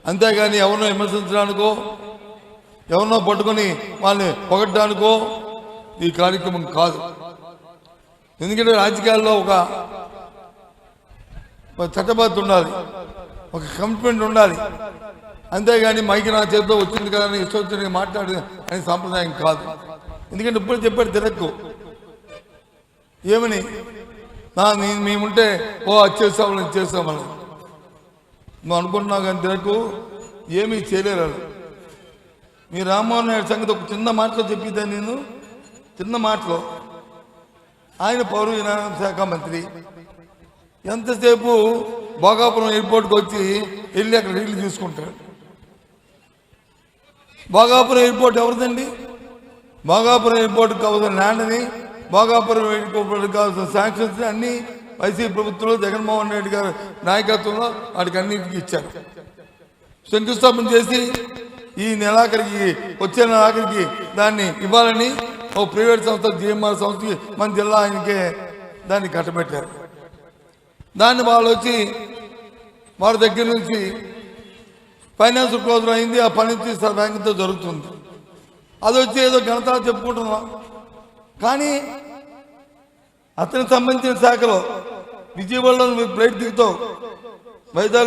అంతేగాని ఎవరినో విమర్శించడానికో ఎవరినో పట్టుకొని వాళ్ళని పొగడ్డానికో ఈ కార్యక్రమం కాదు. ఎందుకంటే రాజకీయాల్లో ఒక చట్టబద్ధత ఉండాలి, ఒక కమిట్మెంట్ ఉండాలి. అంతేగాని మైకి నా చేతిలో వచ్చింది కదా అని ఇష్టం వచ్చిన మాట్లాడి అని సాంప్రదాయం కాదు. ఎందుకంటే ఇప్పుడు చెప్పాడు తిరక్కు ఏమని మేముంటే అది చేస్తామని ఇది చేస్తామని నువ్వు అనుకుంటున్నావు కానీ తిరక్కు ఏమీ చేయలేరు. మీ రామ్మోహన్ నాయుడు సంగతి ఒక చిన్న మాటలో చెప్పిద్దా నేను, చిన్న మాటలో ఆయన పౌర విమానయాన శాఖ మంత్రి ఎంతసేపు భోగాపురం ఎయిర్పోర్ట్కి వచ్చి వెళ్ళి అక్కడ రీళ్లు తీసుకుంటాడు. భోగాపురం ఎయిర్పోర్ట్ ఎవరిదండి? భోగాపురం ఎయిర్పోర్ట్కి కావాల్సిన ల్యాండ్ని, భోగాపురం ఎయిర్పోర్ట్కి కావాల్సిన శాంక్షన్స్ అన్నీ వైసీపీ ప్రభుత్వంలో జగన్మోహన్ రెడ్డి గారి నాయకత్వంలో వాటికి అన్నింటికి ఇచ్చారు. శంకుస్థాపన చేసి ఈ నెలాఖరికి వచ్చే నెలాఖరికి దాన్ని ఇవ్వాలని ఓ ప్రైవేట్ సంస్థ జిఎంఆర్ సంస్థకి మన జిల్లా ఆయనకే దాన్ని కట్టబెట్టారు. దాన్ని వాళ్ళు వచ్చి వారి దగ్గర నుంచి ఫైనాన్స్ క్లోజర్ అయింది, ఆ పని బ్యాంకుతో జరుగుతుంది. అది వచ్చి ఏదో ఘనత చెప్పుకుంటున్నాం. కానీ అతనికి సంబంధించిన శాఖలో విజయవాడలో ఫ్లైట్ దిగుతావు, వైజాగ్